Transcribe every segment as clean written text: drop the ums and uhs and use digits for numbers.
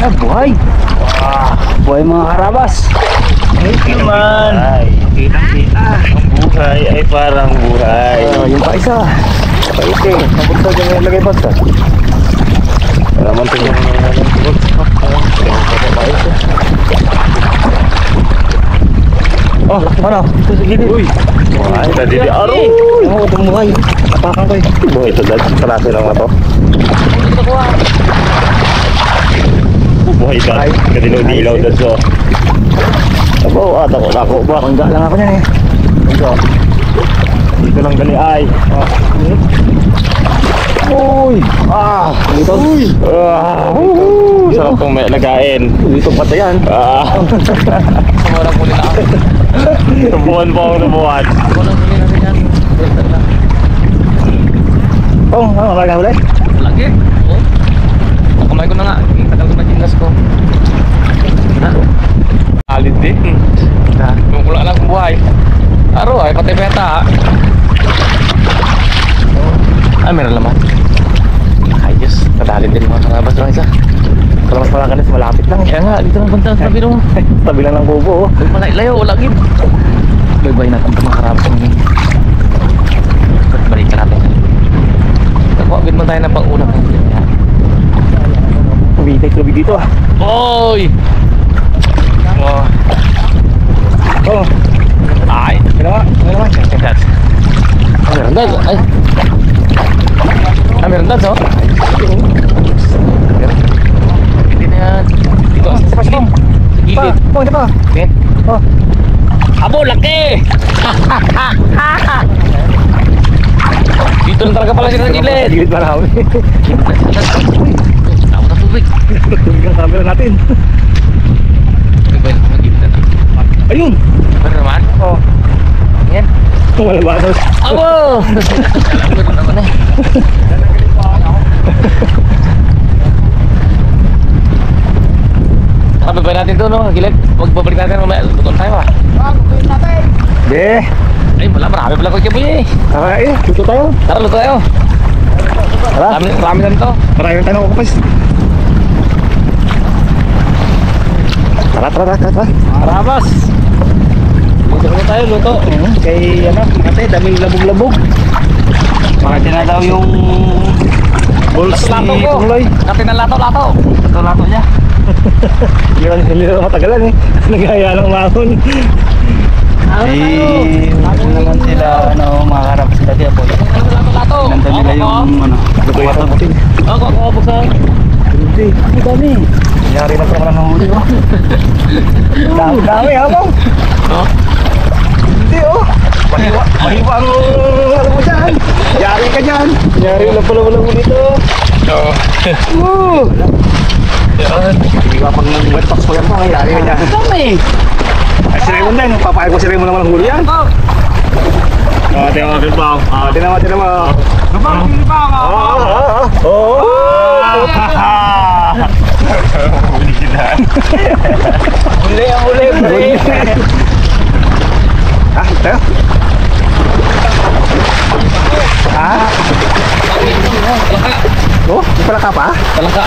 Ah, buhay. Buhay mga karabas. Ayos naman. Kitang-kita. Ang buhay ay parang buhay. Yung pa isa. Paite. Napunta dyan yung lagay basta. Wala man ito yung Oh, ano? Ito sa gilid. Uy. buhay. Tadi di araw. Oo, itong buhay. Tapakan ko eh. Buhay ito dad. Kalasi lang ito. Buhay dad. Kadilo-dilaw dad so. Ako, ako ba? Pangga lang ako niyan eh. Ito. Dito lang gali ay. Uy! Dito. Uy! Sarap kong may lagain. Dito pati yan. Walang huli na ako. Nabuhan po ako nabuhan. Walang huli na rin yan. Oh, wala ka ulit? Lagi. Oo. Nakamay ko na nga. Ang tagal ko na gingas ko. Ha? Alit eh. Kung wala lang kung buhay. Aro ay pati beta ha. Ay meron naman. Ayos. Kadali din mga karabas lang isa. Kalau mas malakanis, malapit lang. Kaya nga dito lang punta sa tabi nung. Tabi lang ng kubo. Malayo wala gid. Bye-bye natin itong mga karabas ng ini. Balikan natin. Nakuha gid man tayo ng pang-ulam. Tubig dito ah. Oy! Oh. Oh, Ay! kailangan. That's. Meron dads. Ay. Meron dads oh. Hindi na yan. Dito. Sa gilid. Gilid. Oh, ito pa. Tingin. Oh. Abo, laki! Dito na talaga pala sila sa gilid. Gilid pa na kami. Tawag na tubig. Tubig ang camera natin. Bye-bye na gilid na. Ayun. Meron naman? Oh. Yan. Wala ba ito? Abo! Meron naman eh. Bye-bye natin to no, gilid. Magbabalik natin mamaya. Lutuan tayo ah. Be. Ay, marami pala ko kibuy eh. Ay, dito tayo. Tara, luto tayo. Tara. Marami na to. Maraming tanong ko kapis. Tara. Karabas. Luto tayo, luto. Kay ano, ate, daming labog-labog. Makati na daw yung balls Lato ni ko. Tungloy. Natin ang lato. Ito lato niya. Hindi na matagalan eh. Nagaya ng mahon. Ano naman sila, ano, makakarap sila diya po. Lato. Nandun nila yung, ano, lutuwato natin. Ako, buksan. Hindi, ang dami. Nangyari na pala ng huli, oh. Dami, habang. Oh? Hindi, oh. Mahiwa ang, ano mo dyan. Yari ka dyan. Yari lang pala dito. Oo. Woo! Hindi ka pag wet box ko yan pa, yari ka dyan. Dami. Ay, si Raymond din. Papayag ko si Raymond naman ang huli yan. Tingnan mo. Tinan mo. Oo. Huli sila. Huli. Tayo. Oh, may palaka pa? Talangka.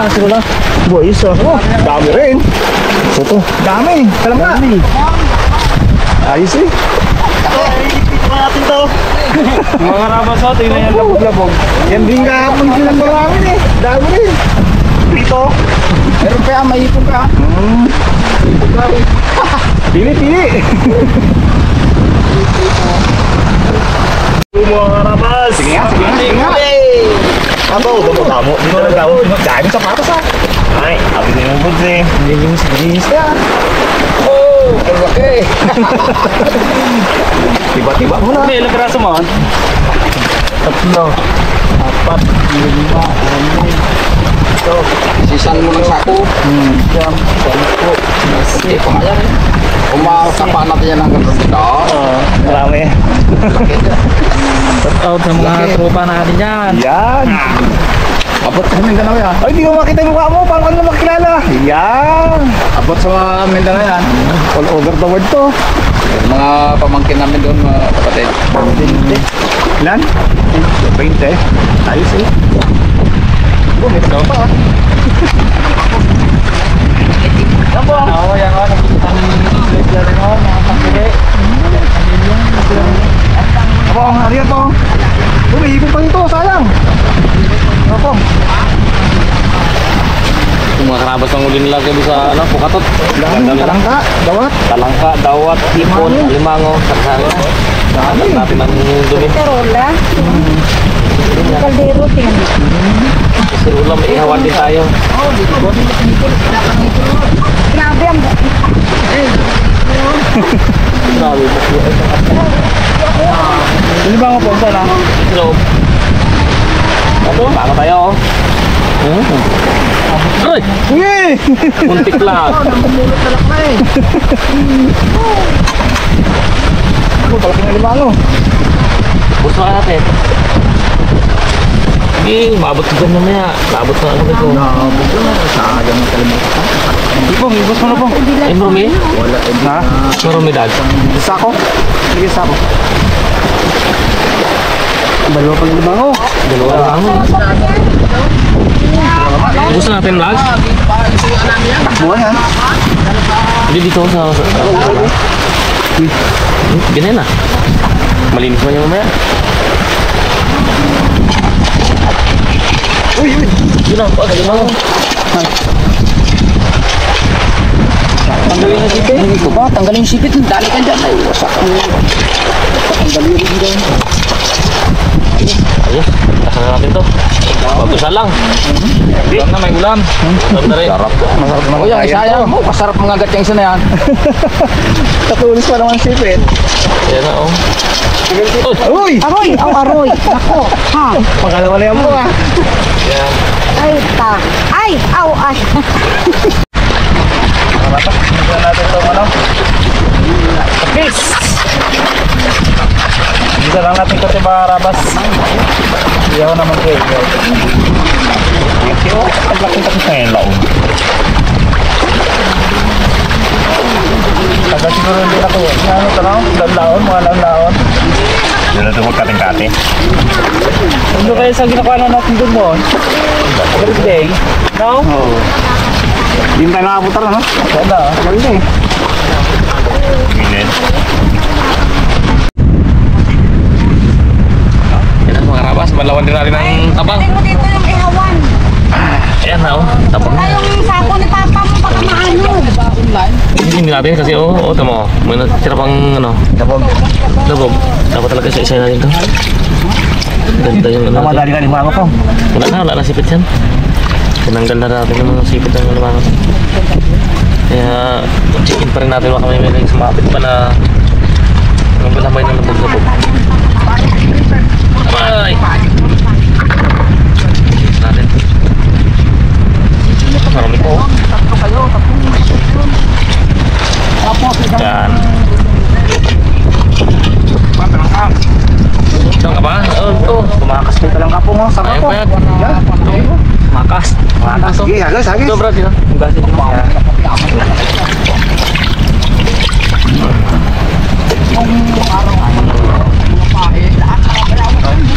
Sirula. Boy, isa. Oh, dami rin. Ito. Dami. Palaka. Ayos eh. Mga rabas o, tingnan yan labog-labog. Yan din kahapon silang marami eh. Dami rin. Dito. Meron pa yan, may ipon ka. Pili. Mga rabas. Sige nga. Ako, damo. Dito na daw. Dami sapatos ah. Ay, abi na yung buds eh. Linis yan. Oh, laki. Tiba-tiba mo na. Hindi, ilang piraso mo? 3, 4, 5, 6, 7, 8. Sisan mo ng sako. Hindi pa kaya rin. Umakasapa natin yan hanggang dito. Marami. Shout out sa mga tropa natin dyan. Yan. Abot sa Mindanao yan. Ay, di ko makita yung mukha mo. Paano ka na makilala? Yan. Abot sa mga Mindanao yan. All over the world to. Mga pamangkin namin doon mga kapatid. 20. Ilan? 20. Ayos eh. Oh, may tao pa ah. Yan po. Oo, yan ako. Nakikita rin ako, mga kapili. Apo, hariyan po. Umihipon pa nito, sayang. Apo. Yung mga karabas ng uli nila kayo sa ano, Pukatot. Talangka, dawat. Talangka, dawat, ipon, limango, sarsari. Dahil natin ang dumi. Carola. Caldero, tingnan mo. Kasi ulam, ihawan din tayo. Grabe ang Grabe mo. Hindi ba nga po ito na? Hello. Ano? Baka tayo, oh. Ay! Uy! Muntik lang. Namumulot na lang na eh. Ako, talagang alimango. Gusto ka natin. Sige, maabot ko dyan mamaya. Maabot na ano dito. Nakabog na. Sayang na kalimutan. Hindi po, ibos mo na po. Ay, marumi? Wala. Na? Marumi, Dad. Sako? Sige, sako. Dalawa pang alimango. Dalawa lang. Gusto natin, Dad? Takbuhan yan. Hindi dito sa... Ganyan na. Malinis mo niya mamaya. Uy, uy. Yun ang pagaling mo. Tanggalin na sipit. Hindi ko ba? Tanggalin yung sipit. Dali ka dyan. Ay, wasak ang... Tanggalin rin dyan. Ayos, tasan natin to. Bagusan lang. Ulam na, may ulam. Ulam na rin. Masarap naman. O yan, sayang mo. Masarap mga gat yung isa na yan. Katulis pa naman sipit. Yan na, oh. Uy! aroy. Ang aroy. Nako. Ha? Pangalawa na yan mo ah. Yan. Ay, ta. Ay, aw, ay. Tignan natin itong ano. Kapis! Bisa lang natin kasi marabas. Hindi ako naman kayo. Ang laking-takis na yung laon. Taga siguro hindi na kayo. Ano ito no? Laon, mga laon. Hindi na ito magkating-kati. Ano kayo sa ginagawa na natin doon mo? Birthday? No? Oo. Hindi tayo nakaputar na, no? Wala, maganda eh. Minit. Yan ang mga karabas. Malawan din natin ang tabang. Tingnan mo dito yung ihawan. Ayan na, oh. Tabang. Ay, yung sako ni Papa mo baka maano. Hindi natin kasi, oh, tamo. May natira pang, ano, Dabog. labob. Dapat talaga sa isa natin to. Ganda yung, ano, Madali ka ni mama ko. wala na sipit yan. Tinanggal na natin yung mga sipit ng ano. Kaya, chicken pa rin natin. Baka may sumapit pa na ang galamay ng labog-labog. Abay! Natin. Marami po. Yan. Saan ka ba? Ito. Tumakas ka lang kapo mo. Saka Ayun po. pa yan. Yan. Makas. Tumakas. Sige, hagis, hagis. Ito, Brad. Hugasin mo.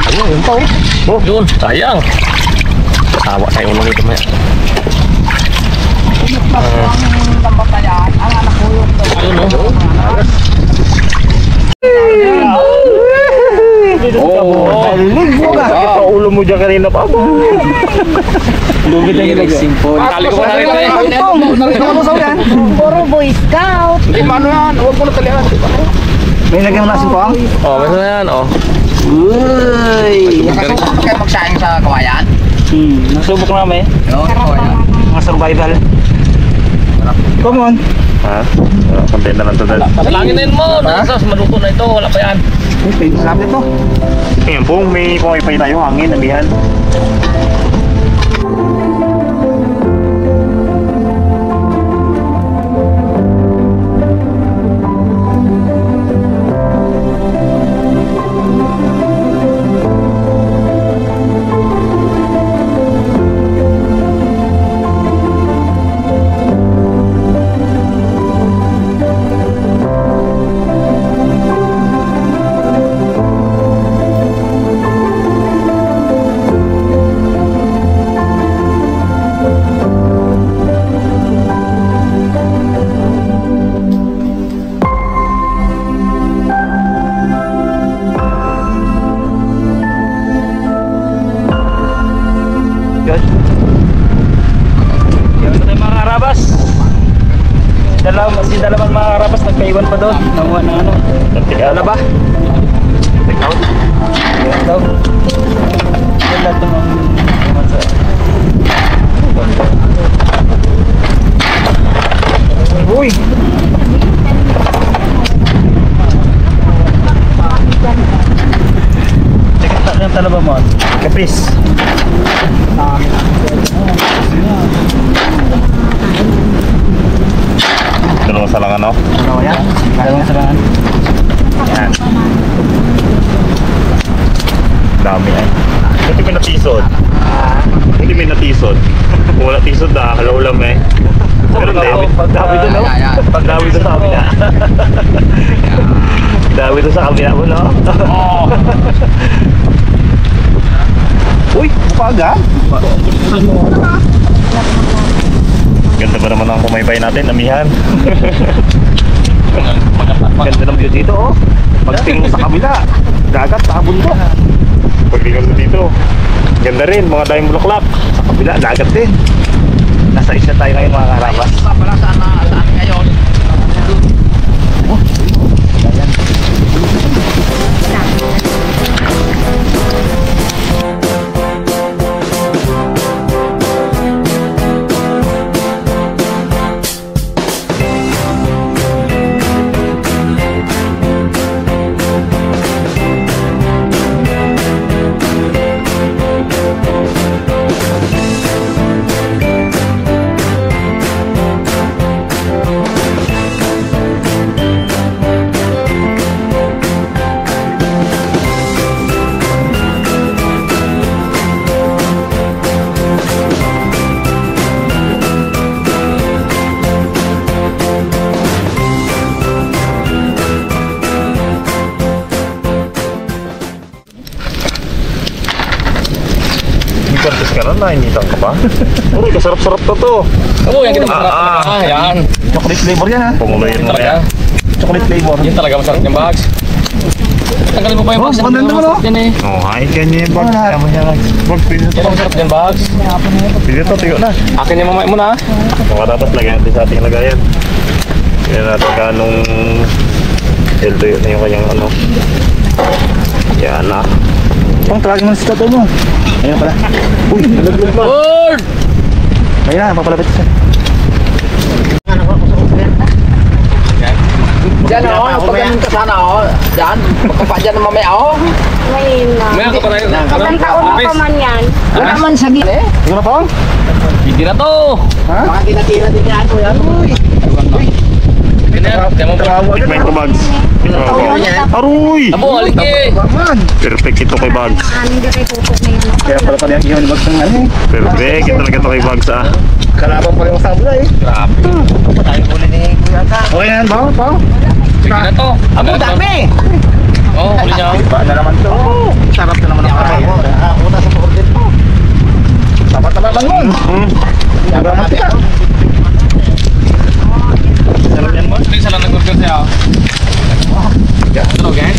Ayun, yun pa oh. Oh, yun. Sayang. Tawa tayo ulo nito maya. Yun oh. Oh, dalig mo ka. Kita ulo mo dyan kanina pa. Lugit na yung simple. Kali ko na rin na yun. Nakita mo sa yan. Puro Boy Scout. Hindi, paano yan? Huwag mo na talihan. May lagyan mo nasin po ang. Oh, meron na yan. Oh. Uy. Nakasubok kayo magsayang sa kawayan? Nasubok namin. Oo, kawayan. Mga survival. Come on. Ha? Konti na lang to dad. Pasalangin na yun mo. Nasas, maluto na ito. Wala pa yan. Okay, sabi to. Ayan po, may pumipay tayo hangin, amihan. naiwan pa doon. Nakuha na ano. Wala ba? Take out. Daw. Wala ito ng masa. Uy! Check yung talaba mo. Kapis. Dalawang salangan, no? Ano yan? Dalawang sarangan. Yan. Dami ay. Buti may natisod. Buti may natisod. Kung wala tisod na, halaw lang eh. Pero hindi, dami doon, no? Dami doon sa kabila. Dami doon sa kabila mo, no? Uy, upaga. Ganda ba naman ang pumaybay natin, amihan? Ganda ng view dito, oh. Pagtingin sa kabila, dagat, sa bundok. Pagtingin sa dito, ganda rin, mga dayong bulaklak. Sa kabila, dagat din. Nasa isla tayo ngayon, mga karabas. Saan ngayon? Kontes ka na, nainitan ka pa. Uy, kasarap-sarap na to. Oo, yan kita masarap. Yan. Chocolate flavor yan, ha? Pumulayin mo Talaga. yan. Chocolate flavor. Yan talaga masarap yung bags. Tanggalin mo pa yung bags. maganda naman, Masarap yan eh. Oh, hi, ganyan yung bag. Tama niya lang. Bag, pili Yan to. ang masarap yung bags. Pili to, tiyo na. Akin yung mamay mo na. Mga dapat lagyan natin sa ating lagayan. Tignan natin kanong heldo yun na yung kanyang ano. Yan na. Pang tawagin mo na si tato mo. Ayun pala. Uy, nalaglag pa. Lord! Ayun na, papalapit siya. Diyan o, pag ganun ka sana o. Diyan, pagkapa dyan na mamaya o. Ngayon na. May ako pa na yun. Isang taon na pa man yan. Wala man sa gila eh. Ito na pang? Hindi na to. Mga tinatira din yan ko yan. Uy. Kaya mo pa. Tikman ko, Bags. Aruy! Abo, alike. Perfect ito kay Bags. Ano hindi kayo tutok na yun. Kaya pala pala yung ihaw ni Bags ng ano eh. Perfect talaga ito kay Bags, ah. Kalaban pala yung sabla eh. Grabe. Okay na yan, pang? Pang? Sige na to. Abo, dami. Oo, huli niya. Iba na naman to. Sarap na naman ang kain. Una sa order mo. Dapat na naman yun. Yaga mantika. Sarap yan mo. Isa lang nag-order siya. Ito, gang.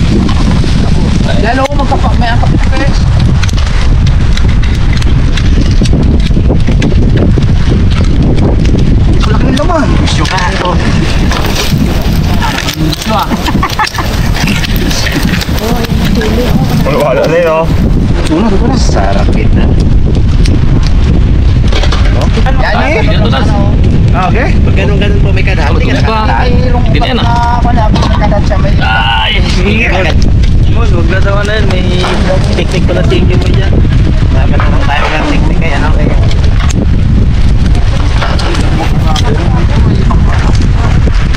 Diyan o, magkapa. May ang kapit ka eh. Kulak ng laman. Wala na yun, oh. Ito na. Sarap kita. Yan eh. Sige na to, Tas. Okay. Pag ganun-ganun po may kadal. Hindi na ba? Hindi na yan, ah. Wala, may kadal siya. May Ay, sige. Huwag na daw na yun. May technique pala tingin mo dyan. Sabi naman tayo ng teknik kaya ano kaya.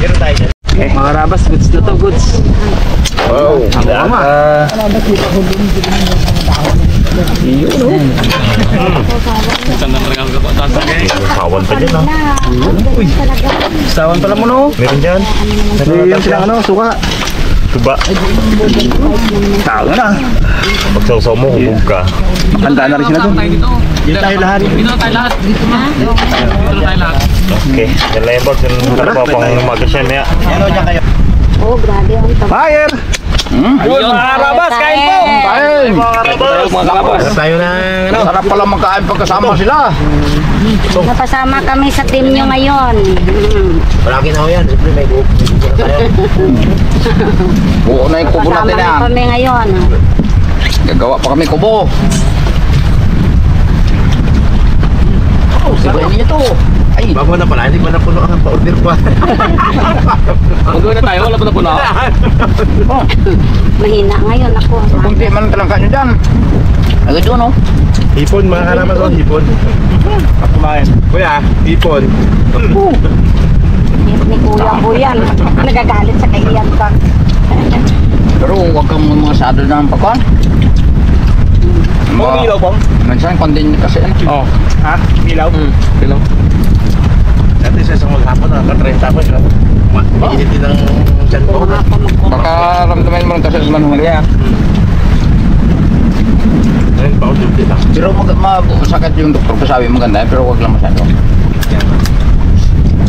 Meron tayo dyan. Mga rabas, goods na to, goods. Wow. Ang mama. Iyon, no? Saan na talaga ang kapatasan, gang? Sawan pa dyan, ah. Uy, sawan pala mo, no? Meron dyan. Yung silang ano, suka. Tuba. Tao na. Pag sausaw mo, hubog ka. Handa na rin sila doon. Dito tayo lahat. Dito na tayo lahat. Dito na. Dito na tayo lahat. Okay. Yan lang yung Bags. Yung karapa pang umaga siya, maya. Oh, grabe ang taba. Fire! Ayun, Mga rabas, kain po! Kain! Ding! Mga kalabas. Tayo na, ano? Sarap pala magkain pagkasama sila. Napasama kami sa team nyo ngayon. Palagi na ako yan. Siyempre may buhok. Oo na yung kubo natin Kasama yan. kami ngayon. Gagawa pa kami kubo. Sibayin niyo to. Ay, Bago na pala, hindi pa napuno ang pa-order pa. Mag-gawin na tayo, wala pa na pula. Mahina ngayon ako. kunti man talangka nyo dyan. Agad doon, oh. Hipon, mga kalaman ko, hipon. Kumain. Kuya, hipon. Ni Kuya po yan. Nagagalit sa kaiyan pa. Pero huwag kang masyado ng pakwan. Mga ilaw bang? Minsan, kondin kasi ano. Oo. Ha? Ilaw? Ilaw. Dati sa isang maghapon, nakaka-30 ako. Mainit din ang dyan ko. Baka ramdaman mo lang kasi sa manhuli yan. Ngayon, pa-order lang. Pero masakit yung doktor ko sabi maganda pero huwag lang masyado.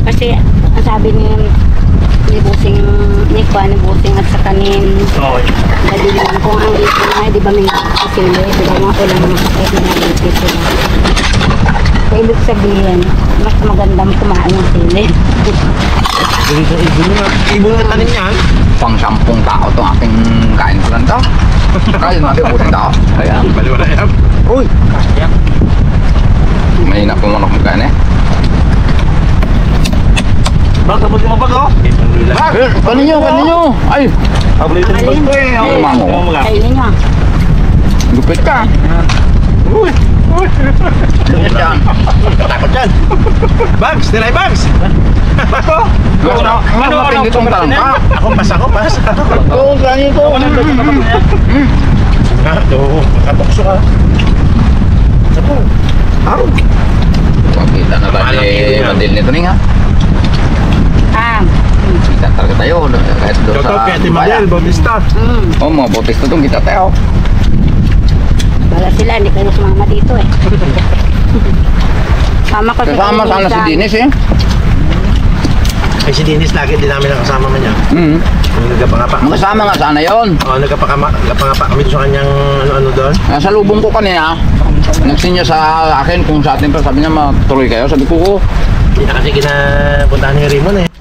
Kasi ang sabi ni Busing, ni Busing at saka ni Dadilan kung ang dito na, di ba may kasili, di ba mga ulang masakit na nalipit sila. So, ibig sabihin, mas magandang kumain ng sili. Ibon na tanin yan. Pang 10 tao itong aking kain ko lang to. Kaya natin uting tao. Kaya Baliwala yan. uy! May napumunok mo kain eh. Bang, tapos yung mabag, oh. Kaninyo! Ay! Paborito ni Alin? Boy. Ay, mango. Kainin nyo. Gupit ka! Uy! Gupit yan! Takot dyan. Bags! Nilay bags! Bago! Ano mapindi itong talangka? Ako pas. Oo, saan ito? Oo, makatokso ka. Sapo. Araw. Kita na ba ni Mandil nito ning ha? Kita talaga tayo kahit doon Shout out sa kay Ate Madel, Bautista. Oh, mga Bautista doon kita tayo. Wala sila, hindi kayo sumama dito eh. Mama ko Kasama sana si Dinis eh. Ay si Dennis lagi din namin nakasama man niya. Nagkapangapa. Makasama nga sana yon. Oo, nagkapangapa kami doon sa kanyang ano doon. Nasa lubong ko kanina. Nagsinya sa akin kung sa atin pa sabi niya matuloy kayo. Sabi ko, Hindi na kasi kinapuntahan ni Raymond eh.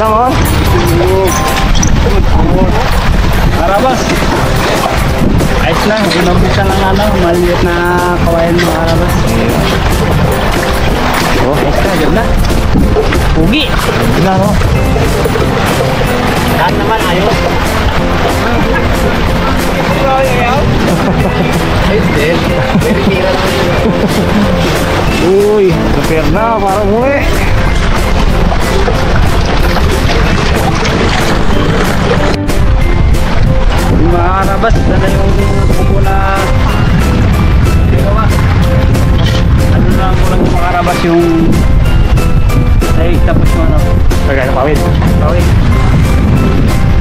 Isang oh. Karabas. Ayos lang, inumpisan lang ano, maliit na kawayan mga karabas. Oh, ayos ka, ganda. Pugi. Ganda no? Lahat naman ayos. Ayos din. Very tira lang. Uy, prepare na para umuwi. Yung mga karabas, dala yung kubo na gawa. Ano na kulang yung mga karabas yung ay tapos mo ano. Tagay na pawid. Pawid.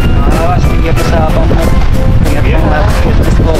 Mga karabas, bigyan pa sa pangkat. Bigyan pa sa let's go.